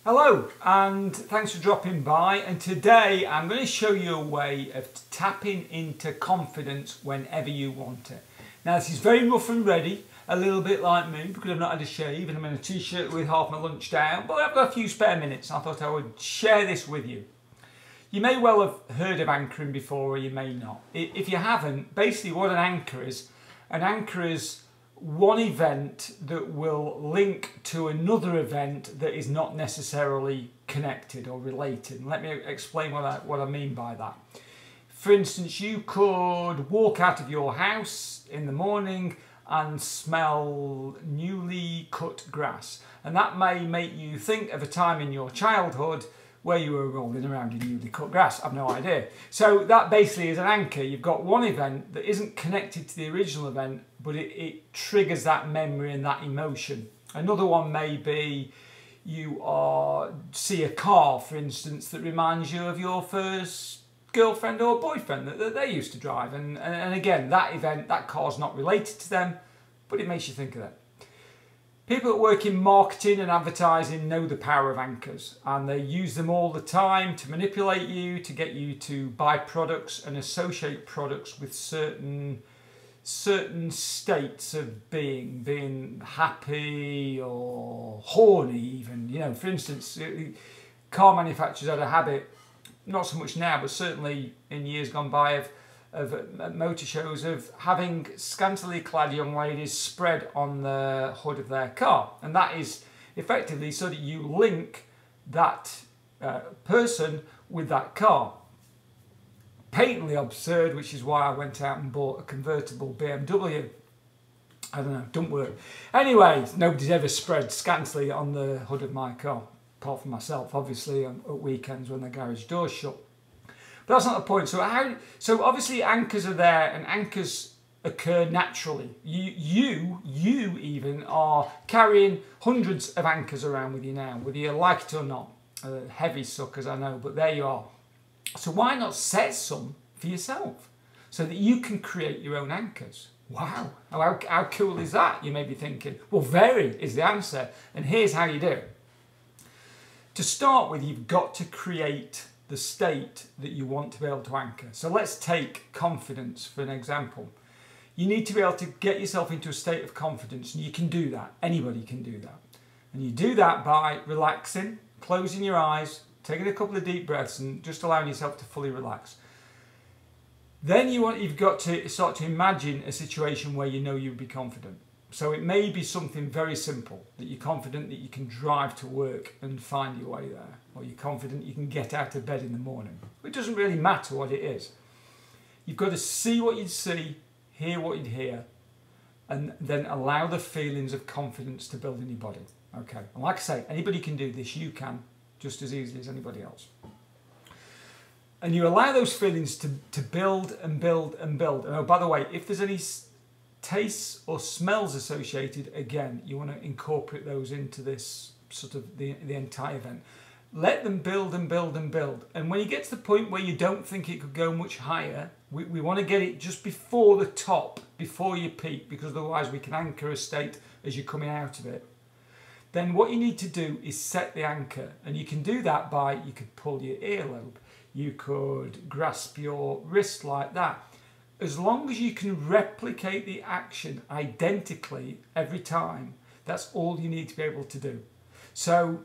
Hello and thanks for dropping by, and today I'm going to show you a way of tapping into confidence whenever you want it. Now this is very rough and ready, a little bit like me because I've not had a shave and I'm in a t-shirt with half my lunch down, but I've got a few spare minutes and I thought I would share this with you. You may well have heard of anchoring before or you may not. If you haven't, basically what an anchor is one event that will link to another event that is not necessarily connected or related. And let me explain what I mean by that. For instance, you could walk out of your house in the morning and smell newly cut grass. And that may make you think of a time in your childhood where you were rolling around in newly cut grass. I've no idea. So that basically is an anchor. You've got one event that isn't connected to the original event, but it triggers that memory and that emotion. Another one may be you see a car, for instance, that reminds you of your first girlfriend or boyfriend that they used to drive. And again, that event, that car's not related to them, but it makes you think of them. People that work in marketing and advertising know the power of anchors, and they use them all the time to manipulate you, to get you to buy products and associate products with certain states of being happy or horny even. You know, for instance, car manufacturers had a habit, not so much now, but certainly in years gone by, of motor shows, of having scantily clad young ladies spread on the hood of their car, and that is effectively so that you link that person with that car. Patently absurd, which is why I went out and bought a convertible BMW. I don't know, don't work. Anyway, nobody's ever spread scantily on the hood of my car, apart from myself, obviously, at weekends when the garage door's shut. But that's not the point. So obviously anchors are there, and anchors occur naturally. You even are carrying hundreds of anchors around with you now, whether you like it or not. Heavy suckers, I know, but there you are. So why not set some for yourself so that you can create your own anchors? Wow, how cool is that? You may be thinking. Well, very is the answer, and here's how you do it. To start with, you've got to create the state that you want to be able to anchor. So let's take confidence for an example. You need to be able to get yourself into a state of confidence, and you can do that. Anybody can do that. And you do that by relaxing, closing your eyes, taking a couple of deep breaths and just allowing yourself to fully relax. Then you've got to start to imagine a situation where you know you'll be confident. So it may be something very simple, that you're confident that you can drive to work and find your way there, or you're confident you can get out of bed in the morning. It doesn't really matter what it is. You've got to see what you'd see, hear what you'd hear, and then allow the feelings of confidence to build in your body. Okay, and like I say, anybody can do this. You can, just as easily as anybody else. And you allow those feelings to build and build and build. And oh, by the way, if there's any tastes or smells associated, again, you want to incorporate those into this sort of the entire event. Let them build and build and build. And when you get to the point where you don't think it could go much higher, we want to get it just before the top, before you peak, because otherwise we can anchor a state as you're coming out of it. Then what you need to do is set the anchor. And you can do that by, you could pull your earlobe, you could grasp your wrist like that. As long as you can replicate the action identically every time, that's all you need to be able to do. So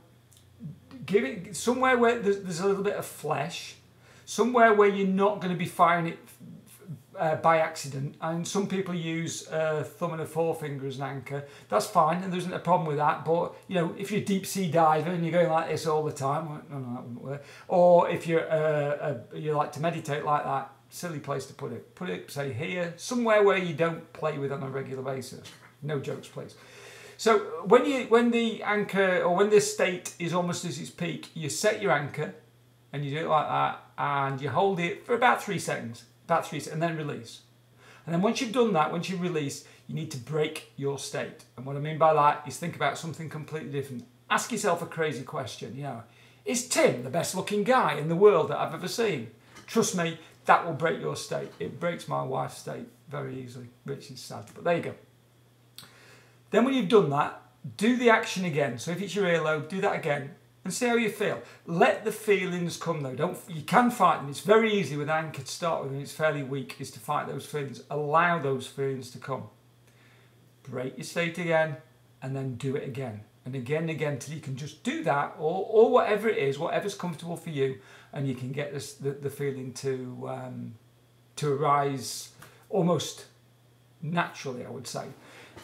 give it somewhere where there's a little bit of flesh, somewhere where you're not going to be firing it by accident. And some people use a thumb and a forefinger as an anchor. That's fine, and there isn't a problem with that. But you know, if you're a deep sea diver and you're going like this all the time, well, no, that wouldn't work. Or if you like to meditate like that, silly place to put it. Put it, say, here, somewhere where you don't play with on a regular basis. No jokes, please. So when the anchor, or when this state is almost at its peak, you set your anchor and you do it like that, and you hold it for about 3 seconds, and then release. And then once you've done that, once you release, you need to break your state. And what I mean by that is think about something completely different. Ask yourself a crazy question. You know, is Tim the best looking guy in the world that I've ever seen? Trust me, that will break your state. It breaks my wife's state very easily, which is sad, but there you go. Then when you've done that, do the action again. So if it's your earlobe, do that again. and see how you feel. Let the feelings come though. You can fight them. It's very easy with anchor to start with, and it's fairly weak, is to fight those feelings. Allow those feelings to come. Break your state again, and then do it again. And again till you can just do that, or whatever it is, whatever's comfortable for you, and you can get the feeling to arise almost naturally, I would say.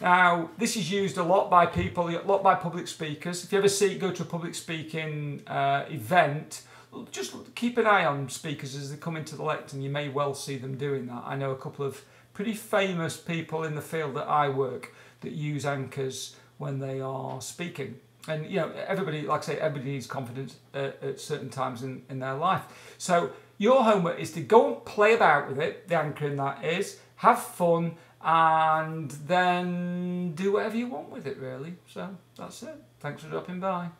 Now, this is used a lot by people, a lot by public speakers. If you ever go to a public speaking event, just keep an eye on speakers as they come into the lectern. You may well see them doing that. I know a couple of pretty famous people in the field that I work that use anchors when they are speaking. And you know, everybody, like I say, everybody needs confidence at certain times in their life. So your homework is to go and play about with it, the anchoring that is, have fun, and then do whatever you want with it, really. So that's it. Thanks for dropping by.